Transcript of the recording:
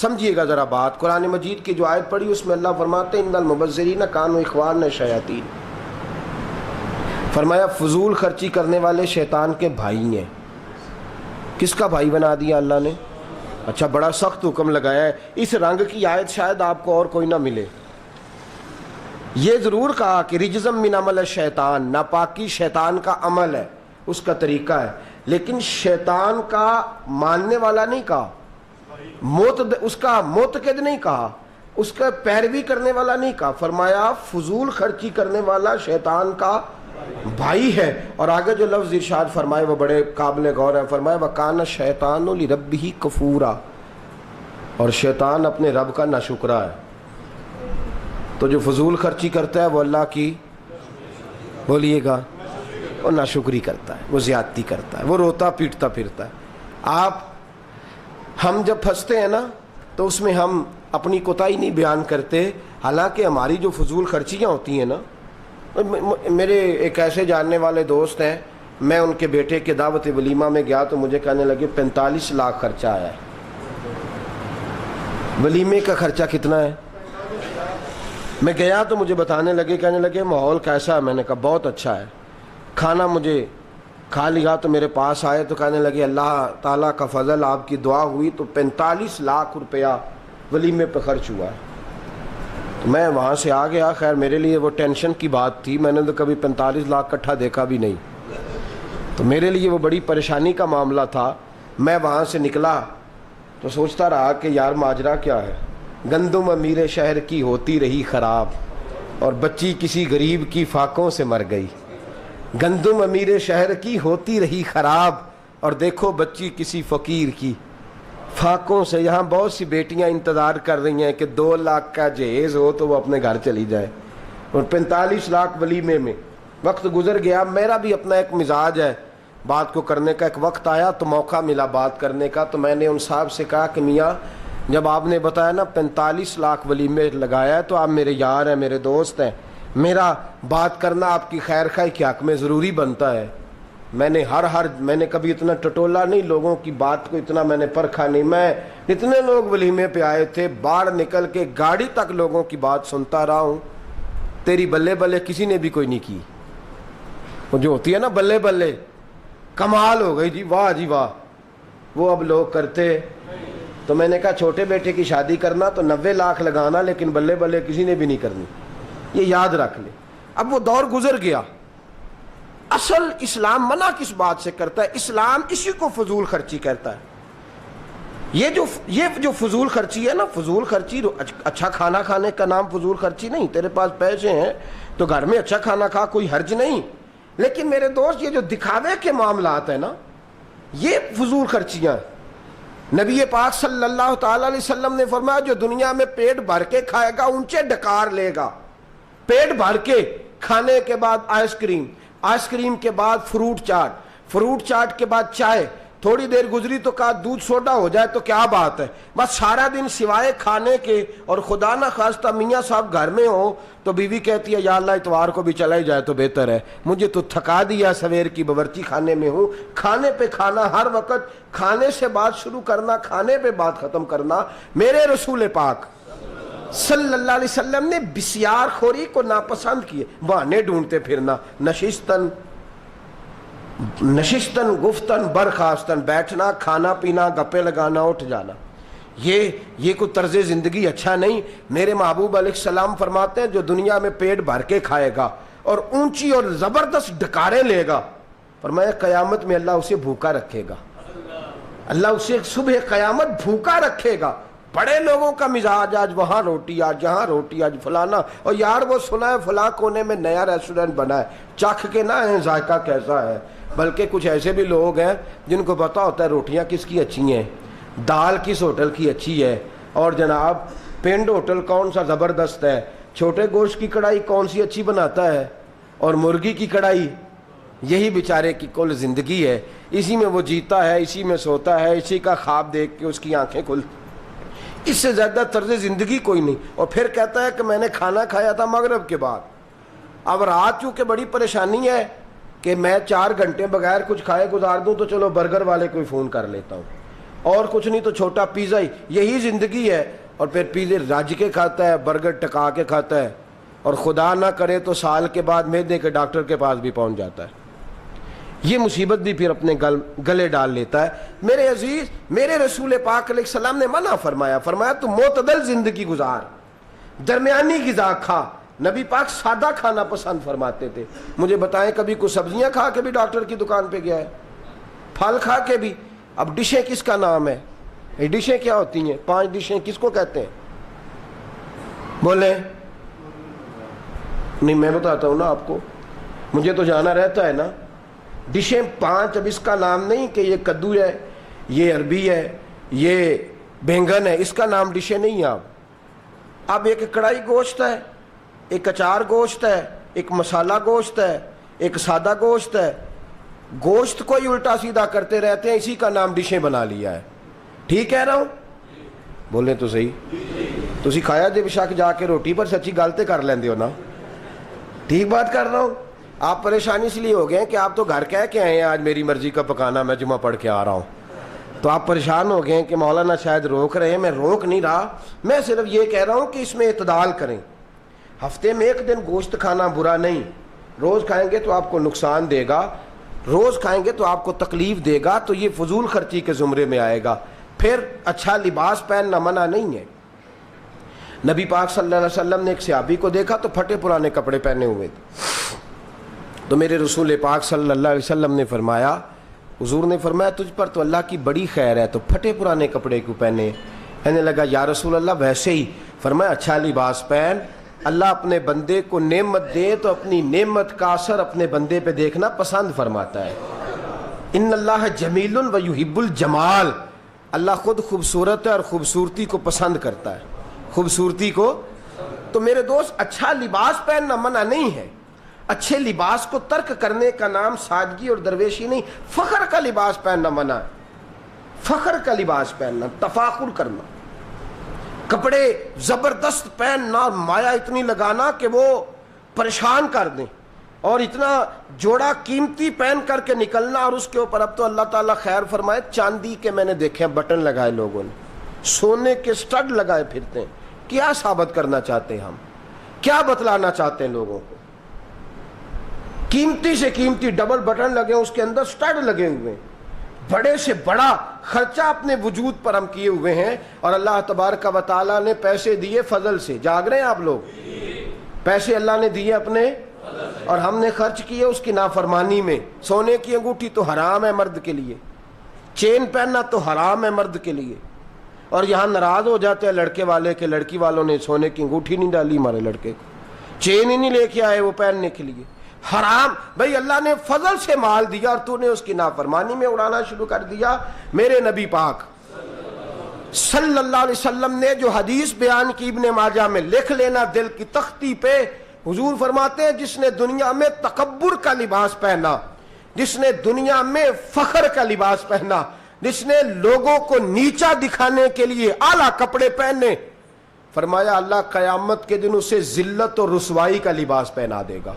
سمجھیے گا ذرا بات. قرآن مجید کی جو آیت پڑھی اس میں اللہ فرماتے ہیں ان المبذرین کانوا اخوان الشیاطین. فرمایا فضول خرچی کرنے والے شیطان کے بھائی ہیں. کس کا بھائی بنا دیا اللہ نے؟ اچھا بڑا سخت حکم لگایا ہے. اس رنگ کی آیت شاید آپ کو اور کوئی نہ ملے. یہ ضرور کہا کہ رجزم من عمل الشیطان، ناپاکی شیطان کا عمل ہے، اس کا طریقہ ہے، لیکن شیطان کا ماننے والا نہیں کہا، اس کا معتقد نہیں کہا، اس کا پیروی کرنے والا نہیں کہا. فرمایا فضول خرچی کرنے والا شیطان کا بھائی ہے. اور آگے جو لفظ ارشاد فرمائے وہ بڑے قابل غور ہے. فرمایا وَكَانَ الشَّيْطَانُ لِرَبِّهِ كَفُورًا، اور شیطان اپنے رب کا ناشکرا ہے. تو جو فضول خرچی کرتا ہے وہ اللہ کی، بولیے گا، وہ ناشکری کرتا ہے، وہ زیادتی کرتا ہے، وہ روتا پیٹتا پھرتا ہے. ہم جب پھنستے ہیں نا تو اس میں ہم اپنی کوتاہی نہیں بیان کرتے، حالانکہ ہماری جو فضول خرچیاں ہوتی ہیں نا. میرے ایک ایسے جاننے والے دوست ہیں، میں ان کے بیٹے کے دعوت ولیمہ میں گیا تو مجھے کہنے لگے 45 لاکھ خرچہ آیا ہے. ولیمے کا خرچہ کتنا ہے؟ میں گیا تو مجھے بتانے لگے، کہنے لگے ماحول کیسا ہے؟ میں نے کہا بہت اچھا ہے. کھانا مجھے کھا لیا تو میرے پاس آئے تو کہنے لگے اللہ تعالیٰ کا فضل، آپ کی دعا ہوئی تو 45 لاکھ روپیہ ولیمے پہ خرچ ہوا ہے. تو میں وہاں سے آ گیا. خیر میرے لیے وہ ٹینشن کی بات تھی، میں نے تو کبھی 45 لاکھ کٹھا دیکھا بھی نہیں، تو میرے لیے وہ بڑی پریشانی کا معاملہ تھا. میں وہاں سے نکلا تو سوچتا رہا کہ یار ماجرا کیا ہے. گندم امیر شہر کی ہوتی رہی خراب، اور بچی کسی غریب کی فاقوں سے مر گئی. گندم امیر شہر کی ہوتی رہی خراب، اور دیکھو بچی کسی فقیر کی فاقوں سے. یہاں بہت سی بیٹیاں انتظار کر رہی ہیں کہ 2 لاکھ کا جہیز ہو تو وہ اپنے گھر چلی جائے، اور 45 لاکھ ولیمے میں. وقت گزر گیا. میرا بھی اپنا ایک مزاج ہے بات کو کرنے کا. ایک وقت آیا تو موقع ملا بات کرنے کا، تو میں نے ان صاحب سے کہا کہ میاں جب آپ نے بتایا نا 45 لاکھ ولیمے لگایا ہے تو آپ میرے یار ہیں، میرے دوست ہیں، میرا بات کرنا آپ کی خیر خواہی کے حق میں ضروری بنتا ہے. میں نے کبھی اتنا ٹٹولا نہیں، لوگوں کی بات کو اتنا میں نے پرکھا نہیں. میں اتنے لوگ ولیمے پہ آئے تھے، باہر نکل کے گاڑی تک لوگوں کی بات سنتا رہا ہوں. تیری بلے بلے کسی نے بھی کوئی نہیں کی. وہ جو ہوتی ہے نا بلے بلے، کمال ہو گئی جی، واہ جی واہ، وہ اب لوگ کرتے. تو میں نے کہا چھوٹے بیٹے کی شادی کرنا تو 90 لاکھ لگانا، لیکن بلے بلے کسی نے بھی نہیں کرنی، یہ یاد رکھ لے. اب وہ دور گزر گیا. اصل اسلام منع کس بات سے کرتا ہے؟ اسلام اسی کو فضول خرچی کہتا ہے. یہ جو فضول خرچی ہے نا، فضول خرچی اچھا کھانا کھانے کا نام فضول خرچی نہیں. تیرے پاس پیسے ہیں تو گھر میں اچھا کھانا کھا، کوئی حرج نہیں. لیکن میرے دوست یہ جو دکھاوے کے معاملات ہیں نا، یہ فضول خرچیاں ہیں. نبی پاک صلی اللہ تعالی علیہ وسلم نے فرمایا جو دنیا میں پیٹ بھر کے کھائے گا اونچے ڈکار لے گا. پیٹ بھر کے کھانے کے بعد آئس کریم کے بعد فروٹ چاٹ کے بعد چائے، تھوڑی دیر گزری تو کہا دودھ سوڈا ہو جائے تو کیا بات ہے. بس سارا دن سوائے کھانے کے، اور خدا نہ خواستہ میاں صاحب گھر میں ہو تو بیوی کہتی ہے یا اللہ اتوار کو بھی چلا ہی جائے تو بہتر ہے، مجھے تو تھکا دیا، سویر کی باورچی خانے میں ہوں. کھانے پہ کھانا ہر وقت، کھانے سے بات شروع کرنا، کھانے پہ بات ختم کرنا. میرے رسول پاک صلی اللہ علیہ وسلم نے بسیار خوری کو ناپسند کیے. بہانے ڈھونڈتے پھرنا، نشستن گفتن برخاستن، بیٹھنا، کھانا پینا، گپے لگانا، اٹھ جانا، یہ کوئی طرز زندگی اچھا نہیں. میرے محبوب علیہ السلام فرماتے ہیں جو دنیا میں پیٹ بھر کے کھائے گا اور اونچی اور زبردست ڈکاریں لے گا، فرمایا قیامت میں اللہ اسے بھوکا رکھے گا. اللہ اسے صبح قیامت بھوکا رکھے گا. بڑے لوگوں کا مزاج آج وہاں روٹی، آج یہاں روٹی، آج فلانا. اور یار وہ سنا ہے فلاں کونے میں نیا ریسٹورنٹ بنا ہے، چکھ کے نہ ہے ذائقہ کیسا ہے. بلکہ کچھ ایسے بھی لوگ ہیں جن کو پتا ہوتا ہے روٹیاں کس کی اچھی ہیں، دال کس ہوٹل کی اچھی ہے، اور جناب پنڈ ہوٹل کون سا زبردست ہے، چھوٹے گوشت کی کڑھائی کون سی اچھی بناتا ہے، اور مرغی کی کڑھائی. یہی بیچارے کی کل زندگی ہے، اسی میں وہ جیتا ہے، اسی میں سوتا ہے، اسی کا خواب دیکھ کے اس کی آنکھیں کھل. اس سے زیادہ طرز زندگی کوئی نہیں. اور پھر کہتا ہے کہ میں نے کھانا کھایا تھا مغرب کے بعد، اب رات چونکہ بڑی پریشانی ہے کہ میں 4 گھنٹے بغیر کچھ کھائے گزار دوں تو چلو برگر والے کو فون کر لیتا ہوں. اور کچھ نہیں تو چھوٹا پیزا ہی, یہی زندگی ہے. اور پھر پیزے رج کے کھاتا ہے, برگر ٹکا کے کھاتا ہے, اور خدا نہ کرے تو سال کے بعد معدے کے ڈاکٹر کے پاس بھی پہنچ جاتا ہے. یہ مصیبت بھی پھر اپنے گلے ڈال لیتا ہے. میرے عزیز, میرے رسول پاک علیہ السلام نے منع فرمایا, فرمایا تو معتدل زندگی گزار, درمیانی غذا کھا. نبی پاک سادہ کھانا پسند فرماتے تھے. مجھے بتائیں کبھی کوئی سبزیاں کھا کے بھی ڈاکٹر کی دکان پہ گیا ہے؟ پھل کھا کے بھی؟ اب ڈشیں کس کا نام ہے؟ یہ ڈشیں کیا ہوتی ہیں؟ 5 ڈشیں کس کو کہتے ہیں؟ بولیں. نہیں میں بتاتا ہوں نا آپ کو, مجھے تو جانا رہتا ہے نا. ڈشیں 5, اب اس کا نام نہیں کہ یہ کدو ہے, یہ عربی ہے, یہ بینگن ہے, اس کا نام ڈشیں نہیں. اب ایک کڑھائی گوشت ہے, ایک اچار گوشت ہے, ایک مسالہ گوشت ہے, ایک سادہ گوشت ہے. گوشت کو ہی الٹا سیدھا کرتے رہتے ہیں, اسی کا نام ڈشیں بنا لیا ہے. ٹھیک کہہ رہا ہوں؟ بولیں تو صحیح. تسی کھایا جے بشک جا کے روٹی پر سچی گالتے کر لیندے ہو نا. ٹھیک بات کر رہا ہوں. آپ پریشانی اس لیے ہو گئے ہیں کہ آپ تو گھر کہہ کے آئے ہیں آج میری مرضی کا پکانا, میں جمعہ پڑھ کے آ رہا ہوں. تو آپ پریشان ہو گئے ہیں کہ مولانا شاید روک رہے ہیں. میں روک نہیں رہا, میں صرف یہ کہہ رہا ہوں کہ اس میں اعتدال کریں. ہفتے میں 1 دن گوشت کھانا برا نہیں. روز کھائیں گے تو آپ کو نقصان دے گا, روز کھائیں گے تو آپ کو تکلیف دے گا, تو یہ فضول خرچی کے زمرے میں آئے گا. پھر اچھا لباس پہننا منع نہیں ہے. نبی پاک صلی اللہ علیہ وسلم نے ایک صحابی کو دیکھا تو پھٹے پرانے کپڑے پہنے ہوئے تھے. تو میرے رسول پاک صلی اللہ علیہ وسلم نے فرمایا, حضور نے فرمایا تجھ پر تو اللہ کی بڑی خیر ہے, تو پھٹے پرانے کپڑے کیوں پہنے؟ کہنے لگا یا رسول اللہ ویسے ہی. فرمایا اچھا لباس پہن. اللہ اپنے بندے کو نعمت دے تو اپنی نعمت کا اثر اپنے بندے پہ دیکھنا پسند فرماتا ہے. ان اللہ جمیل و یحب الجمال. اللہ خود خوبصورت ہے اور خوبصورتی کو پسند کرتا ہے, خوبصورتی کو. تو میرے دوست, اچھا لباس پہننا منع نہیں ہے. اچھے لباس کو ترک کرنے کا نام سادگی اور درویشی نہیں. فخر کا لباس پہننا منع ہے. فخر کا لباس پہننا, تفاخر کرنا, کپڑے زبردست پہننا اور مایا اتنی لگانا کہ وہ پریشان کر دیں, اور اتنا جوڑا قیمتی پہن کر کے نکلنا, اور اس کے اوپر اب تو اللہ تعالیٰ خیر فرمائے چاندی کے میں نے دیکھے بٹن لگائے لوگوں نے, سونے کے سٹڈ لگائے پھرتے ہیں. کیا ثابت کرنا چاہتے ہیں ہم؟ کیا بتلانا چاہتے ہیں لوگوں کو؟ قیمتی سے قیمتی ڈبل بٹن لگے, اس کے اندر سٹڈ لگے ہوئے, بڑے سے بڑا خرچہ اپنے وجود پر ہم کیے ہوئے ہیں. اور اللہ تبارک و تعالیٰ نے پیسے دیے فضل سے. جاگ رہے ہیں آپ لوگ؟ پیسے اللہ نے دیے اپنے, اور ہم نے خرچ کیے اس کی نافرمانی میں. سونے کی انگوٹھی تو حرام ہے مرد کے لیے, چین پہننا تو حرام ہے مرد کے لیے. اور یہاں ناراض ہو جاتے ہیں لڑکے والے کہ لڑکی والوں نے سونے کی انگوٹھی نہیں ڈالی ہمارے لڑکے کو, چین ہی نہیں لے کے آئے وہ پہننے کے لیے. حرام. بھئی اللہ نے فضل سے مال دیا اور تو نے اس کی نافرمانی میں اڑانا شروع کر دیا. میرے نبی پاک صلی اللہ علیہ وسلم نے جو حدیث بیان کی ابن ماجہ میں, لکھ لینا دل کی تختی پہ. حضور فرماتے ہیں جس نے دنیا میں تکبر کا لباس پہنا, جس نے دنیا میں فخر کا لباس پہنا, جس نے لوگوں کو نیچا دکھانے کے لیے اعلیٰ کپڑے پہنے, فرمایا اللہ قیامت کے دن اسے ذلت اور رسوائی کا لباس پہنا دے گا.